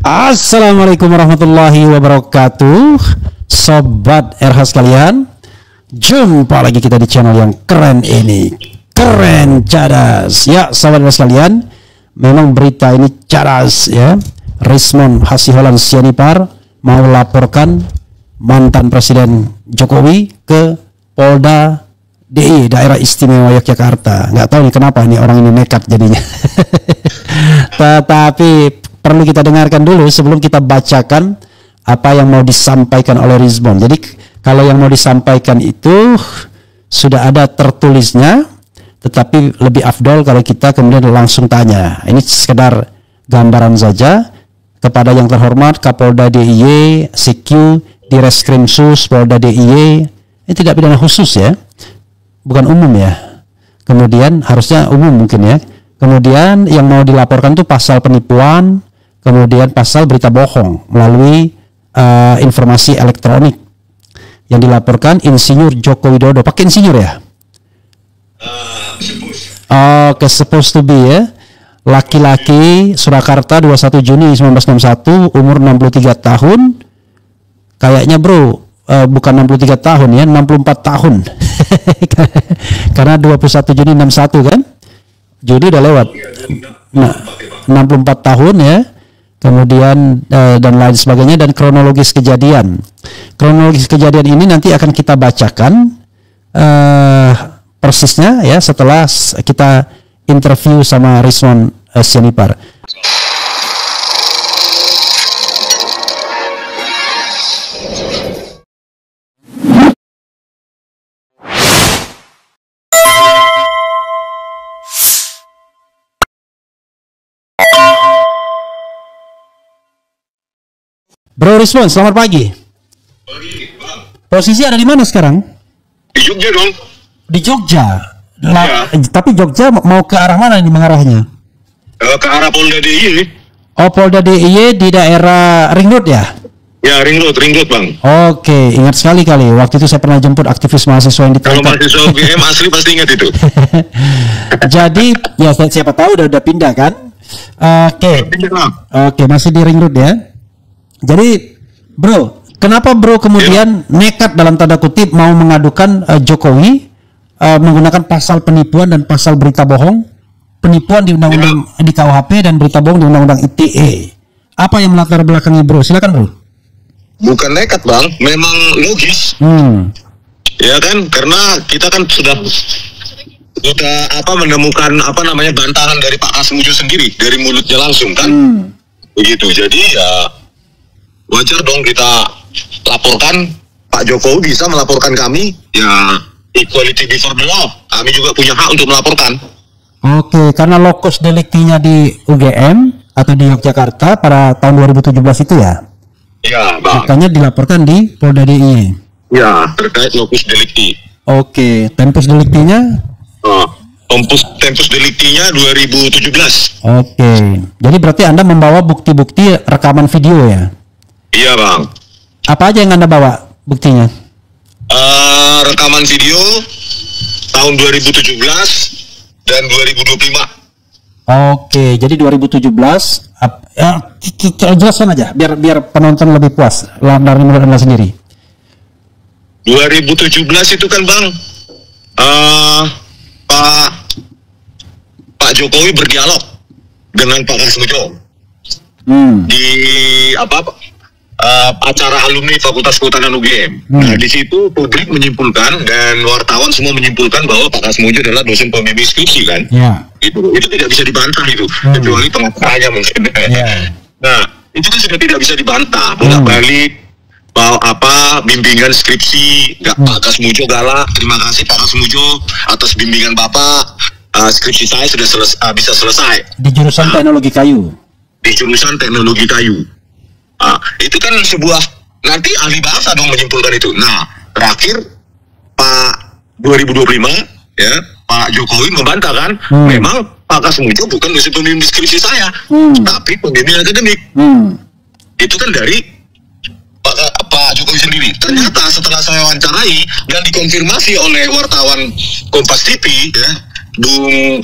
Assalamualaikum warahmatullahi wabarakatuh. Sobat RH sekalian, jumpa lagi kita di channel yang keren ini. Keren cadas. Ya, sobat RH sekalian, memang berita ini cadas ya. Rismond Hasiholan Sianipar mau laporkan mantan Presiden Jokowi ke Polda DIY, Daerah Istimewa Yogyakarta. Nggak tahu nih kenapa nih orang ini nekat jadinya. Tetapi perlu kita dengarkan dulu sebelum kita bacakan apa yang mau disampaikan oleh Rismond. Jadi kalau yang mau disampaikan itu sudah ada tertulisnya, tetapi lebih afdol kalau kita kemudian langsung tanya. Ini sekedar gambaran saja. Kepada yang terhormat Kapolda DIY, CQ, Direskrimsus Polda DIY, ini tidak pidana khusus ya, bukan umum ya. Kemudian harusnya umum mungkin ya. Kemudian yang mau dilaporkan itu pasal penipuan, kemudian pasal berita bohong melalui informasi elektronik. Yang dilaporkan Insinyur Joko Widodo, pakai insinyur ya? Supposed to be ya. Laki-laki Surakarta 21 Juni 1961, umur 63 tahun. Kayaknya bro, bukan 63 tahun ya, 64 tahun. Karena 21 Juni 61 kan? Juni udah lewat. Nah, 64 tahun ya. Kemudian dan lain sebagainya, dan kronologis kejadian. Kronologis kejadian ini nanti akan kita bacakan persisnya ya setelah kita interview sama Rismond Sianipar. Bro Rismond, selamat pagi. Pagi, Bang. Posisi ada di mana sekarang? Di Jogja dong. Di Jogja. Ya. Tapi Jogja mau ke arah mana ini mengarahnya? Ke arah Polda DIY. Oh, Polda DIY di daerah Ring Road ya? Ya, ring road Bang. Oke, ingat sekali kali. Waktu itu saya pernah jemput aktivis mahasiswa yang Kalau ditangkap. mahasiswa UGM asli pasti ingat itu. Jadi, ya siapa tahu udah pindah kan? Oke, masih di Ring Road ya. Jadi, bro, kenapa bro kemudian nekat dalam tanda kutip mau mengadukan Jokowi menggunakan pasal penipuan dan pasal berita bohong? Penipuan di undang-undang di KUHP dan berita bohong di undang-undang ITE. Apa yang melatar belakangi bro? Silakan bro. Bukan nekat Bang, memang logis. Ya kan, karena kita kan sudah menemukan bantahan dari Pak Kasmujo sendiri dari mulutnya langsung kan. Begitu. Jadi ya wajar dong kita laporkan. Pak Jokowi bisa melaporkan kami, ya equality before the law. Kami juga punya hak untuk melaporkan. Oke, karena lokus deliktinya di UGM atau di Yogyakarta pada tahun 2017 itu ya? Ya, Bang. Makanya dilaporkan di Polda DIY. Ya, terkait lokus delikti. Oke, tempus deliktinya? Tempus deliktinya 2017. Oke, jadi berarti Anda membawa bukti-bukti rekaman video ya? Iya, Bang. Apa aja yang Anda bawa buktinya? Rekaman video tahun 2017 dan 2025. Oke, jadi 2017 jelaskan aja biar penonton lebih puas dari menurut Anda sendiri. 2017 itu kan Bang, Pak Jokowi berdialog dengan Pak Kasmujo di acara alumni Fakultas Kehutanan UGM. Nah, di situ publik menyimpulkan dan wartawan semua menyimpulkan bahwa Pak Kasmujo adalah dosen pembimbing skripsi kan. Ya. Itu tidak bisa dibantah itu, kecuali pengataannya mungkin. Nah, itu kan sudah tidak bisa dibantah. Bolak-balik bimbingan skripsi, Pak Kasmujo galak. Terima kasih Pak Kasmujo atas bimbingan Bapak. Skripsi saya sudah bisa selesai. Di jurusan teknologi kayu. Di jurusan teknologi kayu. Itu kan sebuah, nanti ahli bahasa dong menyimpulkan itu. Nah, terakhir Pak 2025 ya, Pak Jokowi membantah kan, memang Pak Kasmujo bukan dosen pembimbing skripsi saya, tapi pembimbing akademik. Itu kan dari Pak Jokowi sendiri. Ternyata setelah saya wawancarai dan dikonfirmasi oleh wartawan Kompas TV ya, Bung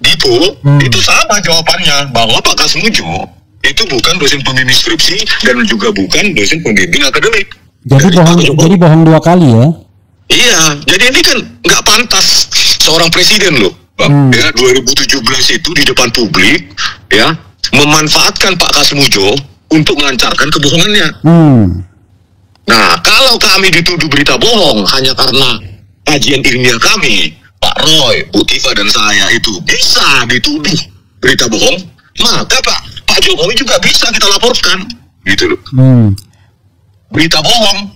Dipo, itu sama jawabannya, bahwa Pak Kasmujo itu bukan dosen pembimbing skripsi dan juga bukan dosen pembimbing akademik. Jadi bohong dua kali ya? Iya, jadi ini kan nggak pantas seorang presiden loh, Bang. Ya, 2017 itu di depan publik, ya, memanfaatkan Pak Kasmujo untuk melancarkan kebohongannya. Nah, kalau kami dituduh berita bohong hanya karena kajian ilmiah kami, Pak Roy, Bu Tifa dan saya itu bisa dituduh berita bohong, maka Pak Jokowi juga bisa kita laporkan, gitu loh. Berita bohong,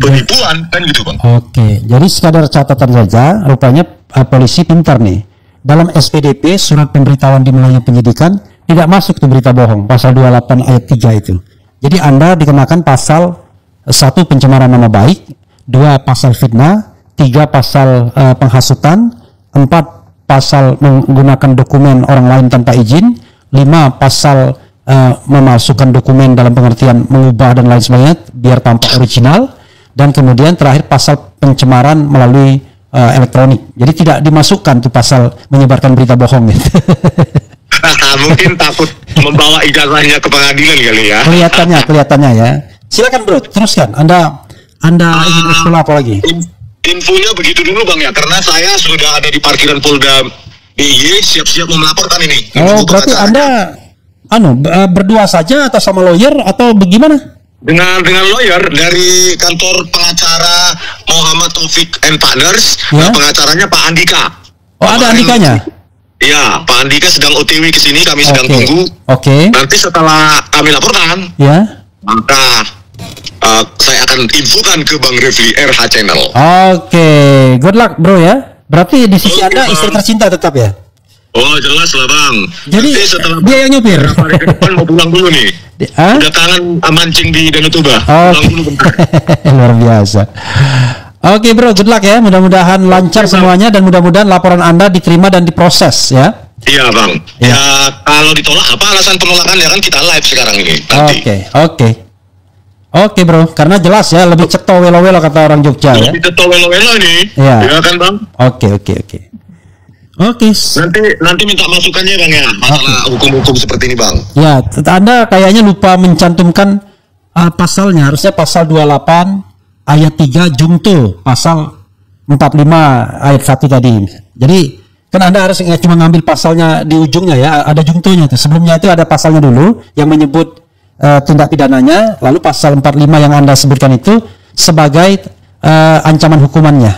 penipuan, kan gitu, Bang. Oke, jadi sekadar catatan saja, rupanya polisi pintar nih. Dalam SPDP, surat pemberitahuan dimulainya penyidikan, tidak masuk tuh berita bohong, pasal 28 ayat 3 itu. Jadi Anda dikenakan pasal 1 pencemaran nama baik, 2 pasal fitnah, 3 pasal penghasutan, 4 pasal menggunakan dokumen orang lain tanpa izin, 5 pasal memasukkan dokumen dalam pengertian mengubah dan lain sebagainya biar tampak original, dan kemudian terakhir pasal pencemaran melalui elektronik. Jadi tidak dimasukkan tuh pasal menyebarkan berita bohong gitu. Mungkin takut membawa ijazahnya ke pengadilan kali ya. Kelihatannya ya. Silakan bro, teruskan. Anda ingin eksplor apa lagi? Infonya begitu dulu Bang ya, karena saya sudah ada di parkiran Polda DIY siap-siap mau melaporkan ini. Oh, berarti Anda berdua saja atau sama lawyer atau bagaimana? Dengan lawyer dari kantor pengacara Muhammad Taufik and Partners, ya? Pengacaranya Pak Andika. Oh, ada Andikanya? Iya, Pak Andika sedang OTW ke sini, kami sedang tunggu. Nanti setelah kami laporkan, ya, maka saya akan infokan ke Bang Refli RH Channel. Good luck bro ya. Berarti di sisi Anda istri tercinta tetap ya? Oh jelas lah Bang. Jadi nanti setelah dia yang nyupir. Hari ke depan mau pulang dulu nih. Udah kangen mancing di Danau Toba. Pulang dulu bentar. Luar biasa. Oke bro, good luck ya. Mudah-mudahan lancar semuanya dan mudah-mudahan laporan Anda diterima dan diproses ya. Iya Bang. Ya kalau ditolak apa alasan penolakan ya kan kita live sekarang ini. Oke bro, karena jelas ya lebih ceto welo-welo kata orang Jogja ya. Lebih ceto welo-welo nih. Iya kan Bang? Oke. Nanti minta masukannya Bang ya, masalah hukum-hukum seperti ini Bang. Ya, Anda kayaknya lupa mencantumkan pasalnya, harusnya pasal 28 ayat 3 jungto, pasal 45 ayat 1 tadi. Jadi kan Anda harus cuma ngambil pasalnya di ujungnya ya, ada jungtonya itu. Sebelumnya itu ada pasalnya dulu yang menyebut tindak pidananya, lalu pasal 45 yang Anda sebutkan itu sebagai ancaman hukumannya.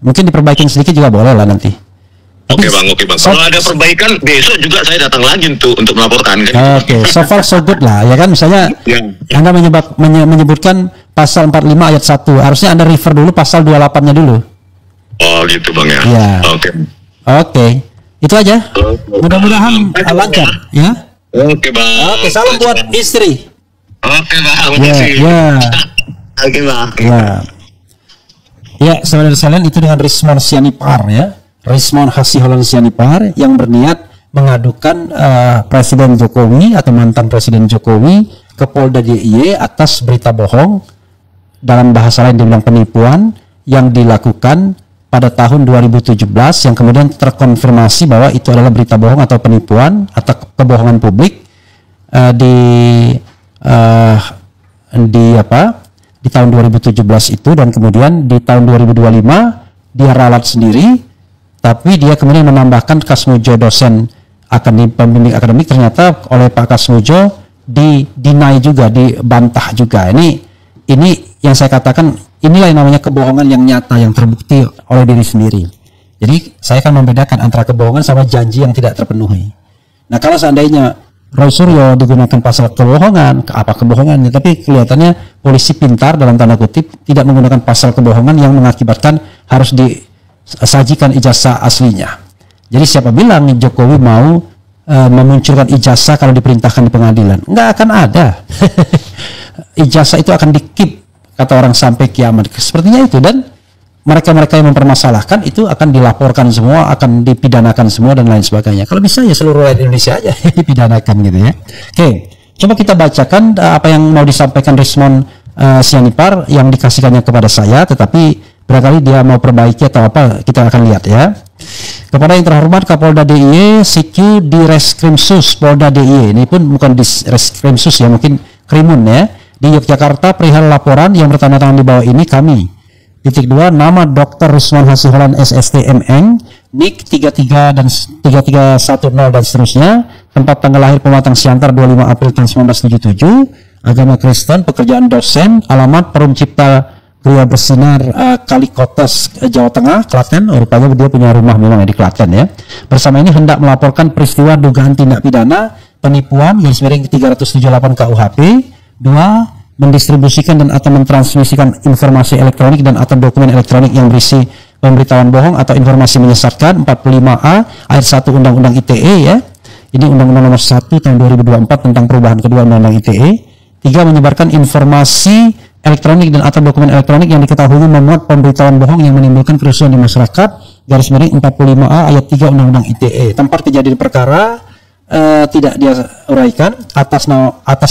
Mungkin diperbaikin sedikit juga boleh lah nanti. Oke bang. Kalau ada perbaikan besok juga saya datang lagi untuk melaporkan. Oke, so far so good lah, ya kan? Misalnya Anda menyebutkan pasal 45 ayat 1, harusnya Anda refer dulu pasal 28-nya dulu. Oh gitu bang ya. Oke. Itu aja. Mudah-mudahan lancar ya. Oke bang. Oke, salam buat istri. Oke bang. Oke bang. Ya, saudara sekalian, itu dengan Rismon Sianipar ya. Rismon Hasiholan Sianipar yang berniat mengadukan Presiden Jokowi atau mantan Presiden Jokowi ke Polda DIY atas berita bohong, dalam bahasa lain dibilang penipuan, yang dilakukan pada tahun 2017 yang kemudian terkonfirmasi bahwa itu adalah berita bohong atau penipuan atau kebohongan publik di tahun 2017 itu, dan kemudian di tahun 2025 dia ralat sendiri. Tapi dia kemudian menambahkan Kasmujo dosen pembimbing akademik, ternyata oleh Pak Kasmujo deny juga, dibantah juga. Ini yang saya katakan, inilah yang namanya kebohongan yang nyata, yang terbukti oleh diri sendiri. Jadi saya akan membedakan antara kebohongan sama janji yang tidak terpenuhi. Nah kalau seandainya Roy Suryo digunakan pasal kebohongan, apa kebohongannya? Tapi kelihatannya polisi pintar dalam tanda kutip tidak menggunakan pasal kebohongan yang mengakibatkan harus sajikan ijazah aslinya. Jadi siapa bilang Jokowi mau memunculkan ijazah kalau diperintahkan di pengadilan? Nggak akan ada. Ijazah itu akan di-keep, kata orang, sampai kiamat. Sepertinya itu, dan mereka-mereka yang mempermasalahkan itu akan dilaporkan semua, akan dipidanakan semua dan lain sebagainya. Kalau bisa ya seluruh rakyat Indonesia aja dipidanakan gitu ya. Oke, coba kita bacakan apa yang mau disampaikan Rismon Sianipar yang dikasihkannya kepada saya, tetapi barangkali dia mau perbaiki atau apa, kita akan lihat ya. Kepada yang terhormat Kapolda DIY, CQ di Reskrimsus Polda DIY. Ini pun bukan di Reskrimsus ya, mungkin Krimun ya. Di Yogyakarta perihal laporan yang bertanda tangan di bawah ini kami. Titik 2, nama Dr. Rusman Hasiholan SST MN, NIK 33 dan 3310 dan seterusnya, tempat tanggal lahir Pematang Siantar 25 April tahun 1977, agama Kristen, pekerjaan dosen, alamat Perum Cipta Gria Bersinar Kalikotes Jawa Tengah, Klaten. Rupanya dia punya rumah memang di Klaten ya. Bersama ini hendak melaporkan peristiwa dugaan tindak pidana penipuan garis miring 378 KUHP. 2, mendistribusikan dan atau mentransmisikan informasi elektronik dan atau dokumen elektronik yang berisi pemberitahuan bohong atau informasi menyesatkan. 45A ayat 1 Undang-Undang ITE ya. Ini Undang-Undang Nomor 1 tahun 2024 tentang perubahan kedua Undang-Undang ITE. 3, menyebarkan informasi elektronik dan atau dokumen elektronik yang diketahui memuat pemberitahuan bohong yang menimbulkan kerusuhan di masyarakat. Garis miring 45A ayat 3 Undang-Undang ITE. Tempat kejadian perkara tidak dia uraikan. Atas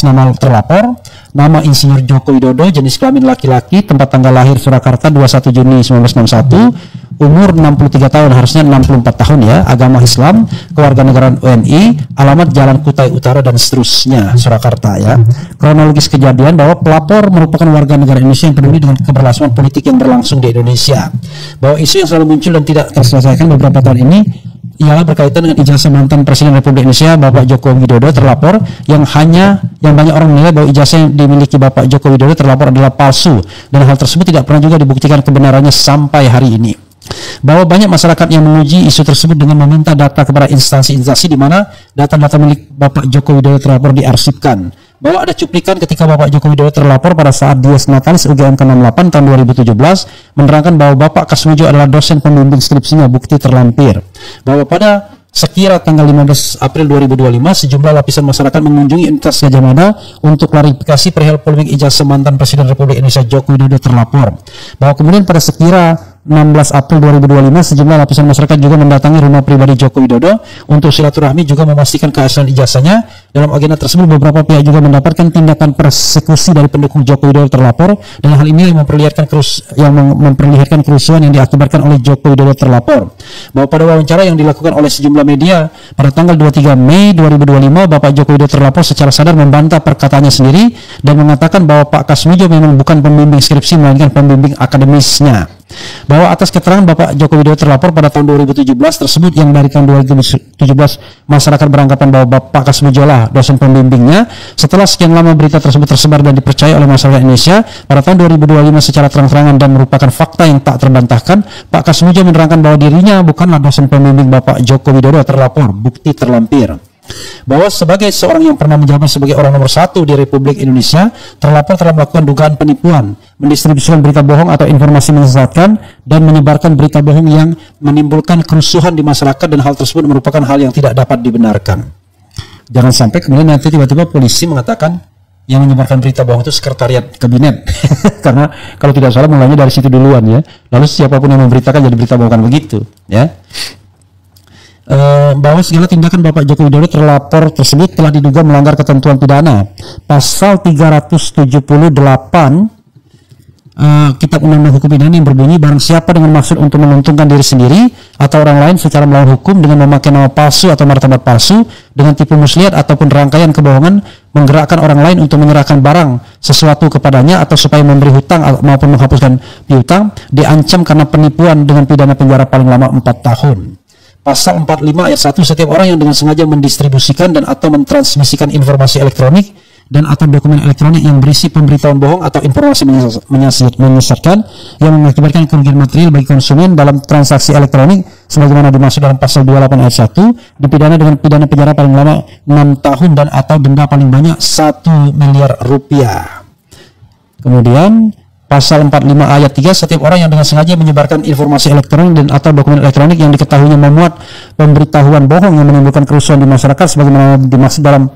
nama terlapor, nama Insinyur Joko Widodo, jenis kelamin laki-laki, tempat tanggal lahir Surakarta 21 Juni 1961, umur 63 tahun, harusnya 64 tahun ya, agama Islam, kewarganegaraan WNI, alamat Jalan Kutai Utara dan seterusnya, Surakarta ya. Kronologis kejadian bahwa pelapor merupakan warga negara Indonesia yang peduli dengan keberlangsungan politik yang berlangsung di Indonesia. Bahwa isu yang selalu muncul dan tidak terselesaikan beberapa tahun ini ialah berkaitan dengan ijazah mantan Presiden Republik Indonesia Bapak Joko Widodo terlapor yang banyak orang menilai bahwa ijazah yang dimiliki Bapak Joko Widodo terlapor adalah palsu dan hal tersebut tidak pernah juga dibuktikan kebenarannya sampai hari ini. Bahwa banyak masyarakat yang menguji isu tersebut dengan meminta data kepada instansi-instansi di mana data-data milik Bapak Joko Widodo terlapor diarsipkan. Bahwa ada cuplikan ketika Bapak Joko Widodo terlapor pada saat Dies Natalis UGM ke-68 tahun 2017 menerangkan bahwa Bapak Kasmujo adalah dosen pembimbing skripsinya, bukti terlampir. Bahwa pada sekira tanggal 15 April 2025 sejumlah lapisan masyarakat mengunjungi Universitas Gadjah Mada untuk klarifikasi perihal polemik ijazah mantan Presiden Republik Indonesia Joko Widodo terlapor. Bahwa kemudian pada sekira 16 April 2025 sejumlah lapisan masyarakat juga mendatangi rumah pribadi Joko Widodo untuk silaturahmi juga memastikan keaslian ijazahnya. Dalam agenda tersebut beberapa pihak juga mendapatkan tindakan persekusi dari pendukung Joko Widodo terlapor dan hal ini yang memperlihatkan kerusuhan yang diakibatkan oleh Joko Widodo terlapor. Bahwa pada wawancara yang dilakukan oleh sejumlah media pada tanggal 23 Mei 2025 Bapak Joko Widodo terlapor secara sadar membantah perkataannya sendiri dan mengatakan bahwa Pak Kasmujo memang bukan pembimbing skripsi melainkan pembimbing akademisnya. Bahwa atas keterangan Bapak Joko Widodo terlapor pada tahun 2017 tersebut yang dari tahun 2017 masyarakat beranggapan bahwa Bapak Kasmujo lah dosen pembimbingnya. Setelah sekian lama berita tersebut tersebar dan dipercaya oleh masyarakat Indonesia, pada tahun 2025 secara terang-terangan dan merupakan fakta yang tak terbantahkan, Pak Kasmujo menerangkan bahwa dirinya bukanlah dosen pembimbing Bapak Joko Widodo terlapor, bukti terlampir. Bahwa sebagai seorang yang pernah menjabat sebagai orang nomor 1 di Republik Indonesia, terlapor telah melakukan dugaan penipuan, mendistribusikan berita bohong atau informasi menyesatkan, dan menyebarkan berita bohong yang menimbulkan kerusuhan di masyarakat dan hal tersebut merupakan hal yang tidak dapat dibenarkan. Jangan sampai kemudian nanti tiba-tiba polisi mengatakan yang menyebarkan berita bohong itu sekretariat kabinet. Karena kalau tidak salah mulanya dari situ duluan ya. Lalu siapapun yang memberitakan jadi berita bohong, kan begitu ya. Bahwa segala tindakan Bapak Joko Widodo terlapor tersebut telah diduga melanggar ketentuan pidana pasal 378 Kitab Undang-Undang Hukum Pidana yang berbunyi barang siapa dengan maksud untuk menguntungkan diri sendiri atau orang lain secara melawan hukum dengan memakai nama palsu atau martabat palsu dengan tipu muslihat ataupun rangkaian kebohongan menggerakkan orang lain untuk menyerahkan barang sesuatu kepadanya atau supaya memberi hutang maupun menghapuskan piutang diancam karena penipuan dengan pidana penjara paling lama 4 tahun. Pasal 45 ayat 1, setiap orang yang dengan sengaja mendistribusikan dan atau mentransmisikan informasi elektronik dan atau dokumen elektronik yang berisi pemberitahuan bohong atau informasi menyesatkan yang mengakibatkan kerugian material bagi konsumen dalam transaksi elektronik sebagaimana dimaksud dalam pasal 28 ayat 1 dipidana dengan pidana penjara paling lama 6 tahun dan atau denda paling banyak 1 miliar rupiah. Kemudian pasal 45 ayat 3, setiap orang yang dengan sengaja menyebarkan informasi elektronik dan atau dokumen elektronik yang diketahuinya memuat pemberitahuan bohong yang menimbulkan kerusuhan di masyarakat sebagaimana dimaksud dalam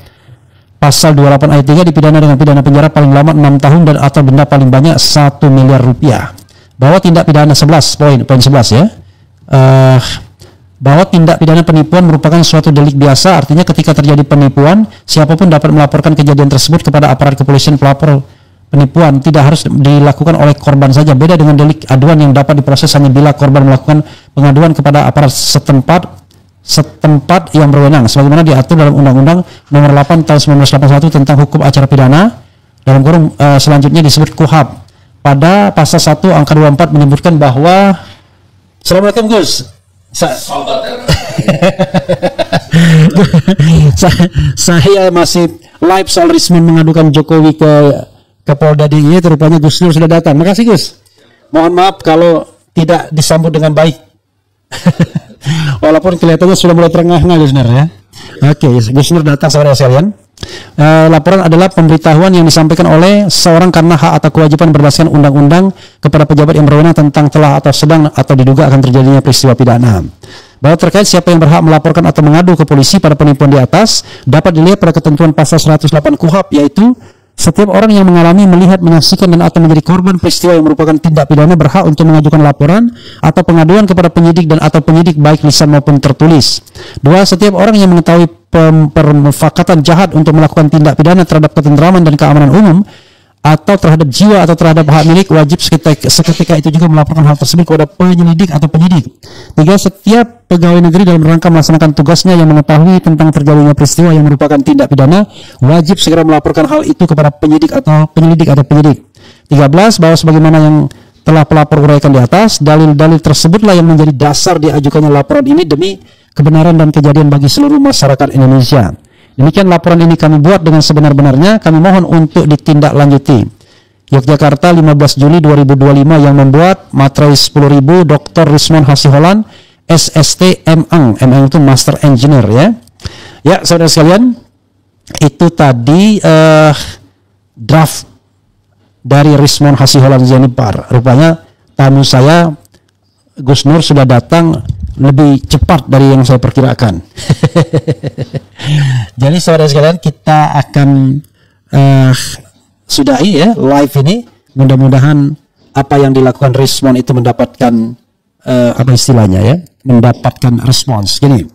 pasal 28 ayat 3 dipidana dengan pidana penjara paling lama 6 tahun dan atau denda paling banyak 1 miliar rupiah. Bahwa tindak pidana 11 poin 11 ya. Bahwa tindak pidana penipuan merupakan suatu delik biasa, artinya ketika terjadi penipuan siapapun dapat melaporkan kejadian tersebut kepada aparat kepolisian pelapor penipuan tidak harus dilakukan oleh korban saja. Beda dengan delik aduan yang dapat diproses hanya bila korban melakukan pengaduan kepada aparat setempat yang berwenang, sebagaimana diatur dalam Undang-Undang Nomor 8 Tahun 1981 tentang Hukum Acara Pidana, dalam kurung selanjutnya disebut KUHAP. Pada pasal 1 angka 24 menyebutkan bahwa Assalamualaikum Gus. Saya masih live soal Rismond mengadukan Jokowi ke Polda DIY. Rupanya Gus Nur sudah datang. Makasih Gus. Mohon maaf kalau tidak disambut dengan baik. Walaupun kelihatannya sudah mulai terengah-engah Gus Nur ya. Oke, Gus Nur datang saudara sekalian. Laporan adalah pemberitahuan yang disampaikan oleh seorang karena hak atau kewajiban berdasarkan undang-undang kepada pejabat yang berwenang tentang telah atau sedang atau diduga akan terjadinya peristiwa pidana. Bahwa terkait siapa yang berhak melaporkan atau mengadu ke polisi pada penipuan di atas dapat dilihat pada ketentuan pasal 108 KUHAP, yaitu setiap orang yang mengalami, melihat, menyaksikan dan atau menjadi korban peristiwa yang merupakan tindak pidana berhak untuk mengajukan laporan atau pengaduan kepada penyidik dan atau penyidik baik lisan maupun tertulis. 2. Setiap orang yang mengetahui permufakatan jahat untuk melakukan tindak pidana terhadap ketentraman dan keamanan umum atau terhadap jiwa atau terhadap hak milik wajib seketika itu juga melaporkan hal tersebut kepada penyelidik atau penyidik. 3. Setiap pegawai negeri dalam rangka melaksanakan tugasnya yang mengetahui tentang terjadinya peristiwa yang merupakan tindak pidana wajib segera melaporkan hal itu kepada penyidik atau penyidik. 13. Bahwa sebagaimana yang telah pelapor uraikan di atas, dalil-dalil tersebutlah yang menjadi dasar diajukannya laporan ini demi kebenaran dan kejadian bagi seluruh masyarakat Indonesia. Demikian laporan ini kami buat dengan sebenar-benarnya. Kami mohon untuk ditindaklanjuti. Yogyakarta 15 Juli 2025 yang membuat materai 10.000 Dr. Rismond Hasiholan SST MAng. MAng itu Master Engineer ya. Ya saudara sekalian, itu tadi draft dari Rismond Hasiholan Zenipar. Rupanya tamu saya Gus Nur sudah datang lebih cepat dari yang saya perkirakan. Jadi saudara sekalian, kita akan sudahi ya live ini. Mudah-mudahan apa yang dilakukan Rismond itu mendapatkan apa istilahnya ya, mendapatkan respons. Gini,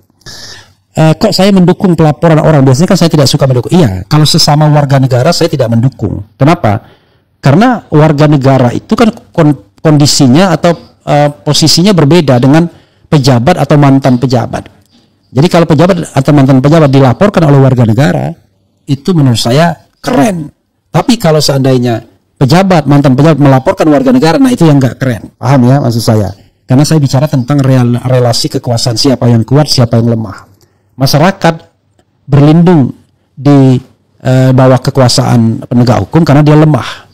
kok saya mendukung pelaporan orang? Biasanya kan saya tidak suka mendukung. Iya, kalau sesama warga negara saya tidak mendukung. Kenapa? Karena warga negara itu kan kondisinya atau posisinya berbeda dengan pejabat atau mantan pejabat. Jadi kalau pejabat atau mantan pejabat dilaporkan oleh warga negara, itu menurut saya keren. Tapi kalau seandainya pejabat, mantan pejabat melaporkan warga negara, nah itu yang nggak keren. Paham ya maksud saya? Karena saya bicara tentang relasi kekuasaan, siapa yang kuat, siapa yang lemah. Masyarakat berlindung di bawah kekuasaan penegak hukum karena dia lemah.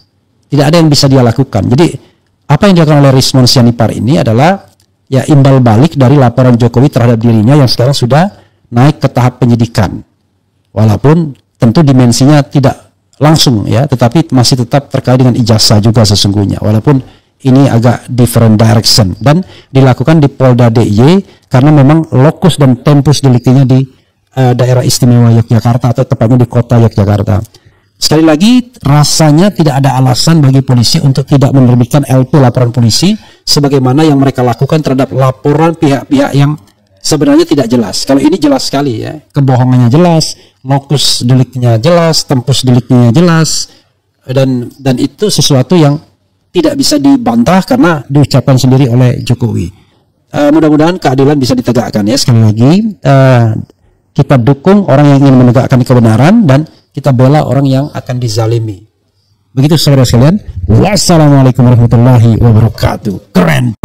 Tidak ada yang bisa dia lakukan. Jadi apa yang dilakukan oleh Rismond Zenipar ini adalah ya imbal balik dari laporan Jokowi terhadap dirinya yang sekarang sudah naik ke tahap penyidikan. Walaupun tentu dimensinya tidak langsung ya, tetapi masih tetap terkait dengan ijazah juga sesungguhnya. Walaupun ini agak different direction dan dilakukan di Polda DIY karena memang lokus dan tempus deliktinya di daerah istimewa Yogyakarta atau tepatnya di kota Yogyakarta. Sekali lagi, rasanya tidak ada alasan bagi polisi untuk tidak menerbitkan LP laporan polisi sebagaimana yang mereka lakukan terhadap laporan pihak-pihak yang sebenarnya tidak jelas. Kalau ini jelas sekali ya, kebohongannya jelas, lokus deliknya jelas, tempus deliknya jelas, dan itu sesuatu yang tidak bisa dibantah karena diucapkan sendiri oleh Jokowi. Mudah-mudahan keadilan bisa ditegakkan ya. Sekali lagi, kita dukung orang yang ingin menegakkan kebenaran dan kita bela orang yang akan dizalimi. Begitu saudara sekalian. Wassalamualaikum warahmatullahi wabarakatuh. Keren.